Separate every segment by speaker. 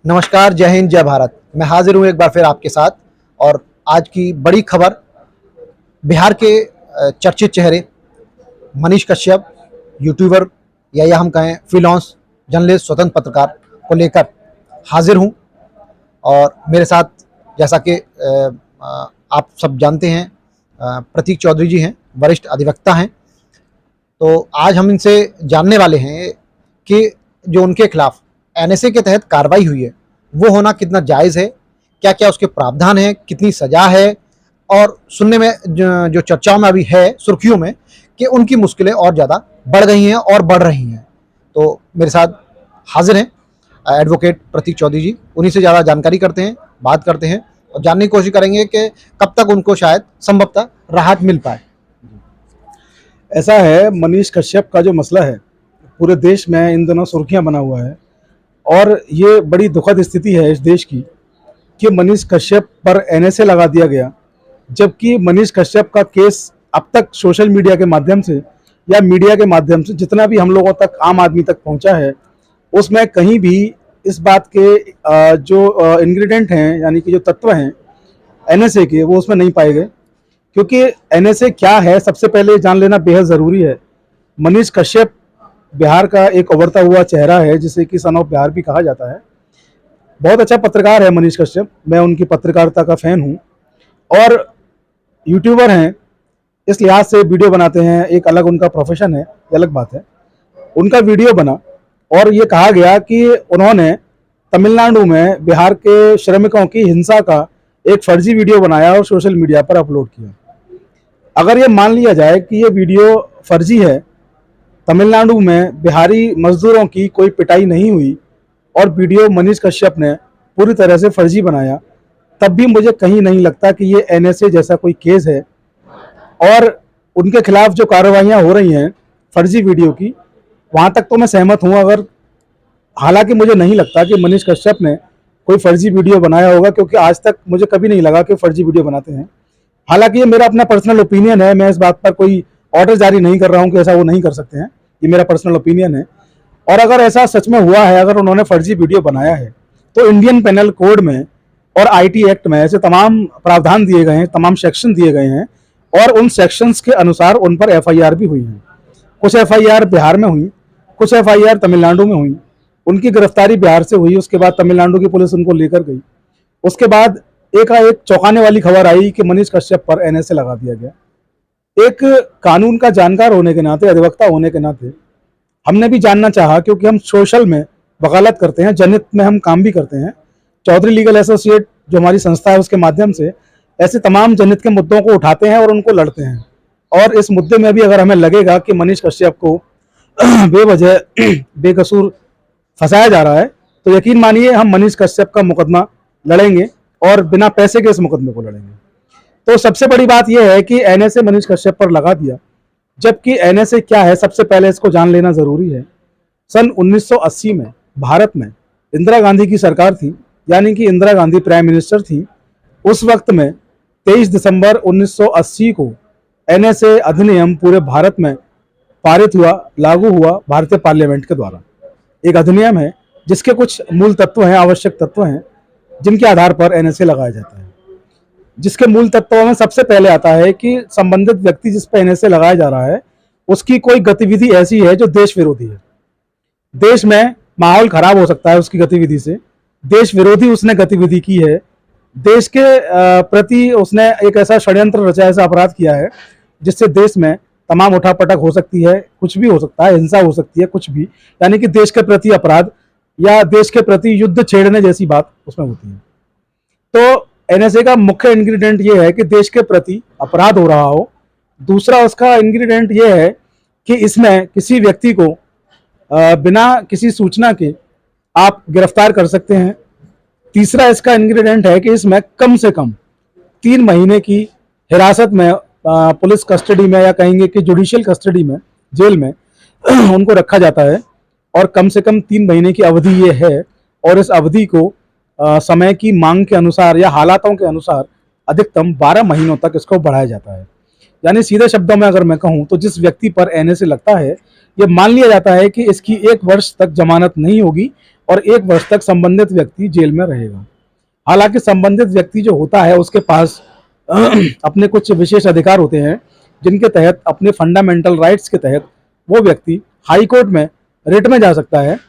Speaker 1: नमस्कार, जय हिंद, जय भारत। मैं हाजिर हूँ एक बार फिर आपके साथ। और आज की बड़ी खबर, बिहार के चर्चित चेहरे मनीष कश्यप, यूट्यूबर या हम कहें फ्रीलांस जर्नलिस्ट, स्वतंत्र पत्रकार को लेकर हाजिर हूँ। और मेरे साथ, जैसा कि आप सब जानते हैं, प्रतीक चौधरी जी हैं, वरिष्ठ अधिवक्ता हैं। तो आज हम इनसे जानने वाले हैं कि जो उनके खिलाफ एनएसए के तहत कार्रवाई हुई है वो होना कितना जायज़ है, क्या क्या उसके प्रावधान हैं, कितनी सज़ा है, और सुनने में जो चर्चाओं में अभी है, सुर्खियों में, कि उनकी मुश्किलें और ज़्यादा बढ़ गई हैं और बढ़ रही हैं। तो मेरे साथ हाजिर हैं एडवोकेट प्रतीक चौधरी जी। उन्हीं से ज़्यादा जानकारी करते हैं, बात करते हैं और जानने की कोशिश करेंगे कि कब तक उनको शायद संभवतः राहत मिल पाए।
Speaker 2: ऐसा है, मनीष कश्यप का जो मसला है पूरे देश में इन दिनों सुर्खियां बना हुआ है और ये बड़ी दुखद स्थिति है इस देश की कि मनीष कश्यप पर एनएसए लगा दिया गया, जबकि मनीष कश्यप का केस अब तक सोशल मीडिया के माध्यम से या मीडिया के माध्यम से जितना भी हम लोगों तक, आम आदमी तक पहुंचा है, उसमें कहीं भी इस बात के जो इंग्रेडिएंट हैं, यानी कि जो तत्व हैं एनएसए के, वो उसमें नहीं पाए गए। क्योंकि एनएसए क्या है सबसे पहले जान लेना बेहद ज़रूरी है। मनीष कश्यप बिहार का एक उभरता हुआ चेहरा है, जिसे कि सन ऑफ बिहार भी कहा जाता है। बहुत अच्छा पत्रकार है मनीष कश्यप, मैं उनकी पत्रकारिता का फ़ैन हूँ। और यूट्यूबर हैं, इस लिहाज से वीडियो बनाते हैं, एक अलग उनका प्रोफेशन है, ये अलग बात है। उनका वीडियो बना और ये कहा गया कि उन्होंने तमिलनाडु में बिहार के श्रमिकों की हिंसा का एक फर्जी वीडियो बनाया और सोशल मीडिया पर अपलोड किया। अगर ये मान लिया जाए कि ये वीडियो फर्जी है, तमिलनाडु में बिहारी मजदूरों की कोई पिटाई नहीं हुई और वीडियो मनीष कश्यप ने पूरी तरह से फर्जी बनाया, तब भी मुझे कहीं नहीं लगता कि ये एनएसए जैसा कोई केस है। और उनके खिलाफ जो कार्रवाइयाँ हो रही हैं फर्जी वीडियो की, वहाँ तक तो मैं सहमत हूँ। अगर हालांकि मुझे नहीं लगता कि मनीष कश्यप ने कोई फर्जी वीडियो बनाया होगा, क्योंकि आज तक मुझे कभी नहीं लगा कि फर्जी वीडियो बनाते हैं। हालांकि ये मेरा अपना पर्सनल ओपिनियन है, मैं इस बात पर कोई ऑर्डर जारी नहीं कर रहा हूँ कि ऐसा वो नहीं कर सकते हैं, ये मेरा पर्सनल ओपिनियन है। और अगर ऐसा सच में हुआ है, अगर उन्होंने फर्जी वीडियो बनाया है, तो इंडियन पेनल कोड में और आईटी एक्ट में ऐसे तमाम प्रावधान दिए गए हैं, तमाम सेक्शन दिए गए हैं, और उन सेक्शंस के अनुसार उन पर एफआईआर भी हुई हैं। कुछ एफआईआर बिहार में हुई, कुछ एफआईआर तमिलनाडु में हुई। उनकी गिरफ्तारी बिहार से हुई, उसके बाद तमिलनाडु की पुलिस उनको लेकर गई। उसके बाद एकाएक चौंकाने वाली खबर आई कि मनीष कश्यप पर एनएसए लगा दिया गया। एक कानून का जानकार होने के नाते, अधिवक्ता होने के नाते, हमने भी जानना चाहा, क्योंकि हम सोशल में वकालत करते हैं, जनहित में हम काम भी करते हैं। चौधरी लीगल एसोसिएट जो हमारी संस्था है, उसके माध्यम से ऐसे तमाम जनहित के मुद्दों को उठाते हैं और उनको लड़ते हैं। और इस मुद्दे में भी अगर हमें लगेगा कि मनीष कश्यप को बेवजह बेकसूर फंसाया जा रहा है, तो यकीन मानिए हम मनीष कश्यप का मुकदमा लड़ेंगे और बिना पैसे के इस मुकदमे को लड़ेंगे। तो सबसे बड़ी बात यह है कि एनएसए मनीष कश्यप पर लगा दिया, जबकि एनएसए क्या है सबसे पहले इसको जान लेना जरूरी है। सन 1980 में भारत में इंदिरा गांधी की सरकार थी, यानी कि इंदिरा गांधी प्राइम मिनिस्टर थी। उस वक्त में 23 दिसंबर 1980 को एनएसए अधिनियम पूरे भारत में पारित हुआ, लागू हुआ भारतीय पार्लियामेंट के द्वारा। एक अधिनियम है जिसके कुछ मूल तत्व हैं, आवश्यक तत्व हैं, जिनके आधार पर एनएसए लगाया जाता है। जिसके मूल तत्वों में सबसे पहले आता है कि संबंधित व्यक्ति जिस पर एनएसए लगाया जा रहा है, उसकी कोई गतिविधि ऐसी है जो देश विरोधी है। देश में माहौल खराब हो सकता है उसकी गतिविधि से, देश विरोधी उसने गतिविधि की है, देश के प्रति उसने एक ऐसा षड्यंत्र रचा, ऐसा अपराध किया है जिससे देश में तमाम उठापटक हो सकती है, कुछ भी हो सकता है, हिंसा हो सकती है, कुछ भी, यानी कि देश के प्रति अपराध या देश के प्रति युद्ध छेड़ने जैसी बात उसमें होती है। तो एनएसए का मुख्य इंग्रेडिएंट ये है कि देश के प्रति अपराध हो रहा हो। दूसरा उसका इंग्रेडिएंट ये है कि इसमें किसी व्यक्ति को बिना किसी सूचना के आप गिरफ्तार कर सकते हैं। तीसरा इसका इंग्रेडिएंट है कि इसमें कम से कम 3 महीने की हिरासत में, पुलिस कस्टडी में, या कहेंगे कि जुडिशियल कस्टडी में, जेल में उनको रखा जाता है। और कम से कम 3 महीने की अवधि ये है, और इस अवधि को समय की मांग के अनुसार या हालातों के अनुसार अधिकतम 12 महीनों तक इसको बढ़ाया जाता है। यानी सीधे शब्दों में अगर मैं कहूँ तो जिस व्यक्ति पर एनएसए लगता है, ये मान लिया जाता है कि इसकी 1 वर्ष तक जमानत नहीं होगी और 1 वर्ष तक संबंधित व्यक्ति जेल में रहेगा। हालांकि संबंधित व्यक्ति जो होता है उसके पास अपने कुछ विशेष अधिकार होते हैं, जिनके तहत अपने फंडामेंटल राइट्स के तहत वो व्यक्ति हाई कोर्ट में रिट में जा सकता है।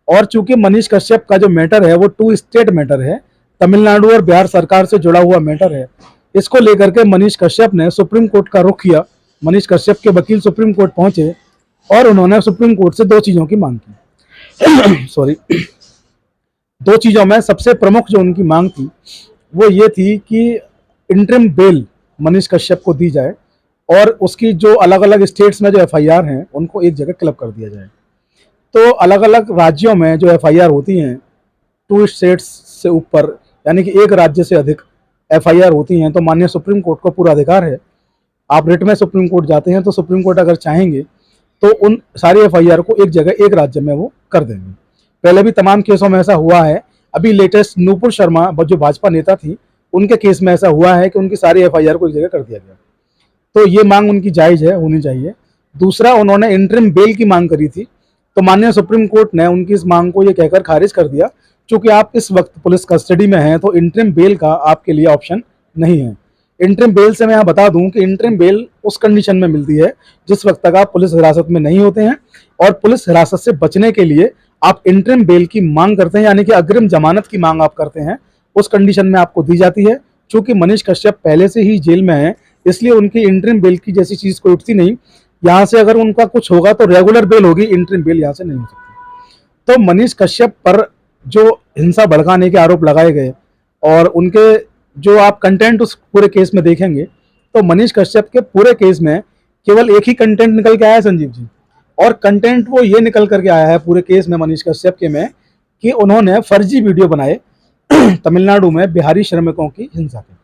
Speaker 2: और चूंकि मनीष कश्यप का जो मैटर है वो 2 स्टेट मैटर है, तमिलनाडु और बिहार सरकार से जुड़ा हुआ मैटर है, इसको लेकर के मनीष कश्यप ने सुप्रीम कोर्ट का रुख किया। मनीष कश्यप के वकील सुप्रीम कोर्ट पहुंचे और उन्होंने सुप्रीम कोर्ट से 2 चीज़ों की मांग की। सॉरी, 2 चीज़ों में सबसे प्रमुख जो उनकी मांग थी वो ये थी कि इंटरिम बेल मनीष कश्यप को दी जाए और उसकी जो अलग अलग स्टेट्स में जो एफआईआर हैं उनको एक जगह क्लब कर दिया जाए। तो अलग अलग राज्यों में जो एफआईआर होती हैं 2 स्टेट्स से ऊपर, यानी कि 1 राज्य से अधिक एफआईआर होती हैं, तो माननीय सुप्रीम कोर्ट को पूरा अधिकार है। आप रिट में सुप्रीम कोर्ट जाते हैं तो सुप्रीम कोर्ट अगर चाहेंगे तो उन सारी एफआईआर को एक जगह 1 राज्य में वो कर देंगे। पहले भी तमाम केसों में ऐसा हुआ है। अभी लेटेस्ट नूपुर शर्मा जो भाजपा नेता थी, उनके केस में ऐसा हुआ है कि उनकी सारी एफआईआर को एक जगह कर दिया गया। तो ये मांग उनकी जायज़ है, होनी चाहिए। दूसरा, उन्होंने इंटरिम बेल की मांग करी थी, तो माननीय सुप्रीम कोर्ट ने उनकी इस मांग को ये कहकर खारिज कर दिया, चूंकि आप इस वक्त पुलिस कस्टडी में हैं तो इंटरिम बेल का आपके लिए ऑप्शन नहीं है। इंटरिम बेल से मैं यहाँ बता दूं कि इंटरिम बेल उस कंडीशन में मिलती है जिस वक्त तक आप पुलिस हिरासत में नहीं होते हैं, और पुलिस हिरासत से बचने के लिए आप इंटरिम बेल की मांग करते हैं, यानी कि अग्रिम जमानत की मांग आप करते हैं, उस कंडीशन में आपको दी जाती है। चूंकि मनीष कश्यप पहले से ही जेल में है, इसलिए उनकी इंटरिम बेल की जैसी चीज़ कोई उठती नहीं। यहाँ से अगर उनका कुछ होगा तो रेगुलर बेल होगी, इंटरिम बेल यहाँ से नहीं हो सकती। तो मनीष कश्यप पर जो हिंसा भड़काने के आरोप लगाए गए और उनके जो आप कंटेंट उस पूरे केस में देखेंगे तो मनीष कश्यप के पूरे केस में केवल एक ही कंटेंट निकल के आया है संजीव जी, और कंटेंट वो ये निकल करके आया है पूरे केस में मनीष कश्यप के में कि उन्होंने फर्जी वीडियो बनाए तमिलनाडु में बिहारी श्रमिकों की हिंसा के।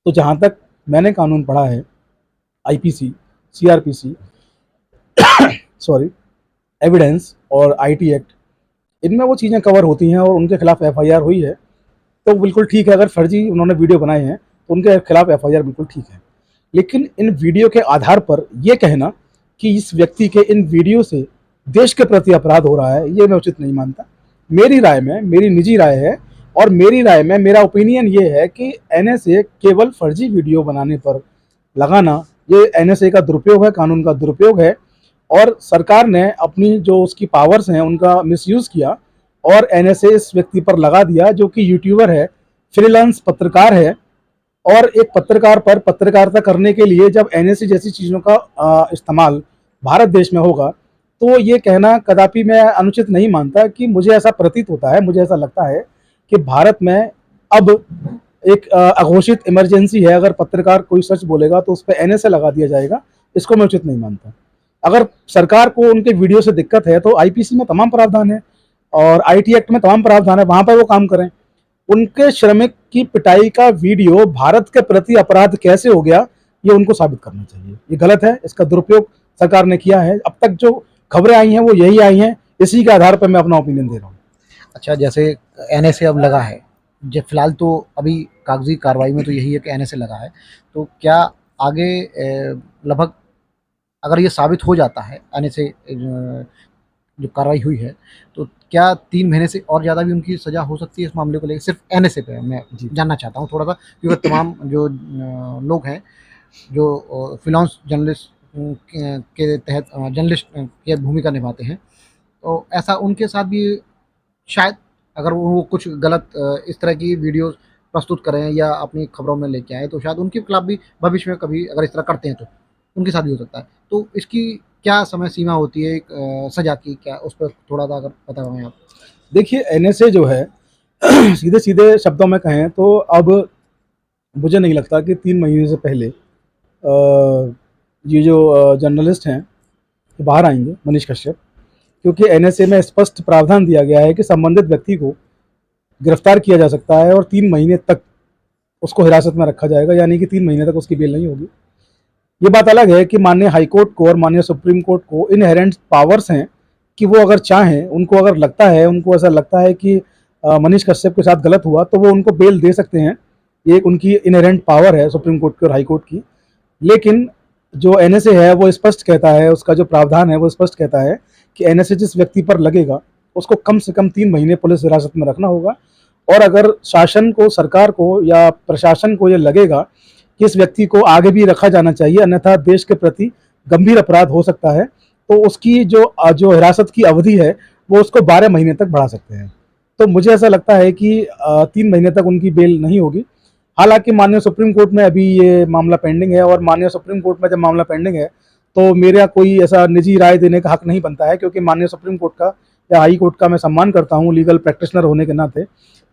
Speaker 2: तो जहाँ तक मैंने कानून पढ़ा है, आईपीसी, सीआरपीसी, सॉरी, एविडेंस और आईटी एक्ट, इनमें वो चीज़ें कवर होती हैं और उनके खिलाफ एफआईआर हुई है, तो बिल्कुल ठीक है। अगर फर्जी उन्होंने वीडियो बनाए हैं तो उनके खिलाफ एफआईआर बिल्कुल ठीक है। लेकिन इन वीडियो के आधार पर यह कहना कि इस व्यक्ति के इन वीडियो से देश के प्रति अपराध हो रहा है, ये मैं उचित नहीं मानता। मेरी राय में, मेरी निजी राय है, और मेरी राय में मेरा ओपिनियन ये है कि एनएसए केवल फर्जी वीडियो बनाने पर लगाना, ये एनएसए का दुरुपयोग है, कानून का दुरुपयोग है, और सरकार ने अपनी जो उसकी पावर्स हैं उनका मिसयूज़ किया और एनएसए इस व्यक्ति पर लगा दिया, जो कि यूट्यूबर है, फ्रीलांस पत्रकार है। और एक पत्रकार पर पत्रकारिता करने के लिए जब एनएसए जैसी चीज़ों का इस्तेमाल भारत देश में होगा, तो ये कहना कदापि मैं अनुचित नहीं मानता। कि मुझे ऐसा प्रतीत होता है, मुझे ऐसा लगता है कि भारत में अब एक अघोषित इमरजेंसी है। अगर पत्रकार कोई सच बोलेगा तो उस पर एनएसए लगा दिया जाएगा, इसको मैं उचित नहीं मानता। अगर सरकार को उनके वीडियो से दिक्कत है तो आईपीसी में तमाम प्रावधान है और आईटी एक्ट में तमाम प्रावधान है, वहाँ पर वो काम करें। उनके श्रमिक की पिटाई का वीडियो भारत के प्रति अपराध कैसे हो गया, ये उनको साबित करना चाहिए। ये गलत है, इसका दुरुपयोग सरकार ने किया है। अब तक जो खबरें आई हैं वो यही आई हैं, इसी के आधार पर मैं अपना ओपिनियन दे रहा हूँ।
Speaker 1: अच्छा, जैसे एनएसए अब लगा है, जो फिलहाल तो अभी कागजी कार्रवाई में तो यही है कि एनएसए लगा है, तो क्या आगे लगभग अगर ये साबित हो जाता है एनएसए जो कार्रवाई हुई है, तो क्या 3 महीने से और ज़्यादा भी उनकी सज़ा हो सकती है इस मामले को लेकर? सिर्फ एनएसए पे मैं जानना चाहता हूँ थोड़ा सा, क्योंकि तमाम जो लोग हैं जो फ्रीलांस जर्नलिस्ट के तहत जर्नलिस्ट की भूमिका निभाते हैं, तो ऐसा उनके साथ भी शायद अगर वो कुछ गलत इस तरह की वीडियोस प्रस्तुत करें या अपनी खबरों में लेके आए, तो शायद उनके खिलाफ भी भविष्य में कभी अगर इस तरह करते हैं तो उनके साथ भी हो सकता है। तो इसकी क्या समय सीमा होती है सज़ा की, क्या उस पर थोड़ा सा अगर पता हमें आप?
Speaker 2: देखिए, एनएसए जो है सीधे सीधे शब्दों में कहें तो अब मुझे नहीं लगता कि 3 महीने से पहले ये जो जर्नलिस्ट हैं बाहर आएंगे, मनीष कश्यप, क्योंकि एनएसए में स्पष्ट प्रावधान दिया गया है कि संबंधित व्यक्ति को गिरफ्तार किया जा सकता है और 3 महीने तक उसको हिरासत में रखा जाएगा, यानी कि 3 महीने तक उसकी बेल नहीं होगी। ये बात अलग है कि माननीय हाईकोर्ट को और माननीय सुप्रीम कोर्ट को इनहेरेंट पावर्स हैं कि वो अगर चाहें, उनको अगर लगता है, उनको ऐसा लगता है कि मनीष कश्यप के साथ गलत हुआ, तो वो उनको बेल दे सकते हैं। ये एक उनकी इनहेरेंट पावर है सुप्रीम कोर्ट की और हाई कोर्ट की। लेकिन जो एनएसए है वो स्पष्ट कहता है, उसका जो प्रावधान है वो स्पष्ट कहता है कि एनएसए जिस व्यक्ति पर लगेगा उसको कम से कम 3 महीने पुलिस हिरासत में रखना होगा। और अगर शासन को, सरकार को या प्रशासन को ये लगेगा कि इस व्यक्ति को आगे भी रखा जाना चाहिए, अन्यथा देश के प्रति गंभीर अपराध हो सकता है, तो उसकी जो हिरासत की अवधि है वो उसको 12 महीने तक बढ़ा सकते हैं। तो मुझे ऐसा लगता है कि 3 महीने तक उनकी बेल नहीं होगी। हालांकि माननीय सुप्रीम कोर्ट में अभी ये मामला पेंडिंग है, और माननीय सुप्रीम कोर्ट में जब मामला पेंडिंग है तो मेरा कोई ऐसा निजी राय देने का हक नहीं बनता है, क्योंकि माननीय सुप्रीम कोर्ट का या हाई कोर्ट का मैं सम्मान करता हूँ लीगल प्रैक्टिशनर होने के नाते।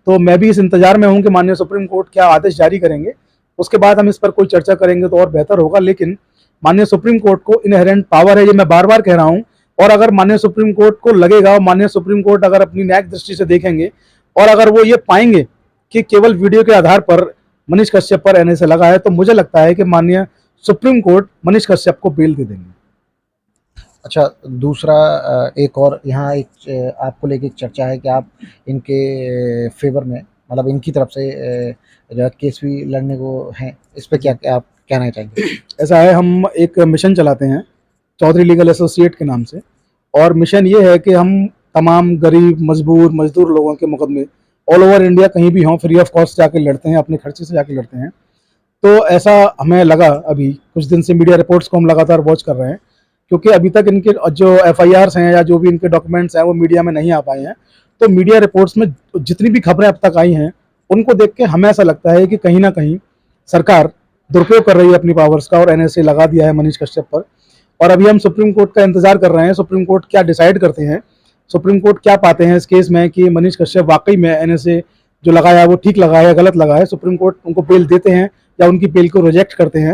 Speaker 2: तो मैं भी इस इंतजार में हूँ कि माननीय सुप्रीम कोर्ट क्या आदेश जारी करेंगे, उसके बाद हम इस पर कोई चर्चा करेंगे तो और बेहतर होगा। लेकिन माननीय सुप्रीम कोर्ट को इनहेरेंट पावर है, ये मैं बार बार कह रहा हूँ। और अगर माननीय सुप्रीम कोर्ट को लगेगा, और माननीय सुप्रीम कोर्ट अगर अपनी न्यायिक दृष्टि से देखेंगे और अगर वो ये पाएंगे कि केवल वीडियो के आधार पर मनीष कश्यप पर एनएसए लगा है, तो मुझे लगता है कि माननीय सुप्रीम कोर्ट मनीष कश्यप को बेल दे देंगे।
Speaker 1: अच्छा, दूसरा एक और यहाँ एक आपको लेके एक चर्चा है कि आप इनके फेवर में, मतलब इनकी तरफ से जो है केस भी लड़ने को हैं, इस पे क्या आप कहना चाहेंगे?
Speaker 2: ऐसा है, हम एक मिशन चलाते हैं चौधरी लीगल एसोसिएट के नाम से, और मिशन ये है कि हम तमाम गरीब, मजदूर लोगों के मुकदमे ऑल ओवर इंडिया कहीं भी हों, फ्री ऑफ कॉस्ट जाके लड़ते हैं, अपने खर्चे से जाके लड़ते हैं। तो ऐसा हमें लगा, अभी कुछ दिन से मीडिया रिपोर्ट्स को हम लगातार वॉच कर रहे हैं, क्योंकि अभी तक इनके जो FIRs हैं या जो भी इनके डॉक्यूमेंट्स हैं वो मीडिया में नहीं आ पाए हैं। तो मीडिया रिपोर्ट्स में जितनी भी खबरें अब तक आई हैं उनको देख के हमें ऐसा लगता है कि कहीं ना कहीं सरकार दुरुपयोग कर रही है अपनी पावर्स का, और NSA लगा दिया है मनीष कश्यप पर। और अभी हम सुप्रीम कोर्ट का इंतजार कर रहे हैं, सुप्रीम कोर्ट क्या डिसाइड करते हैं, सुप्रीम कोर्ट क्या पाते हैं इस केस में कि मनीष कश्यप वाकई में NSA जो लगाया है वो ठीक लगा है या गलत लगा है। सुप्रीम कोर्ट उनको बेल देते हैं या उनकी बेल को रिजेक्ट करते हैं।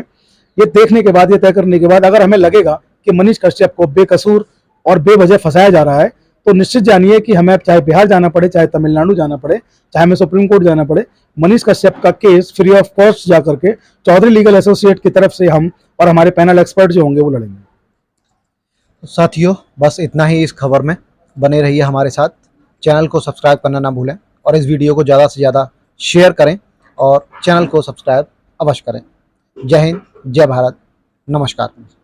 Speaker 2: ये देखने के बाद, ये तय करने के बाद, अगर हमें लगेगा कि मनीष कश्यप को बेकसूर और बेवजह फंसाया जा रहा है, तो निश्चित जानिए कि हमें चाहे बिहार जाना पड़े, चाहे तमिलनाडु जाना पड़े, चाहे हमें सुप्रीम कोर्ट जाना पड़े, मनीष कश्यप का केस फ्री ऑफ कॉस्ट जा करके चौधरी लीगल एसोसिएट की तरफ से हम और हमारे पैनल एक्सपर्ट जो होंगे वो लड़ेंगे।
Speaker 1: साथियों, बस इतना ही इस खबर में। बने रहिए हमारे साथ, चैनल को सब्सक्राइब करना ना भूलें, और इस वीडियो को ज़्यादा से ज़्यादा शेयर करें और चैनल को सब्सक्राइब अवश्य करें। जय हिंद, जय भारत, नमस्कार।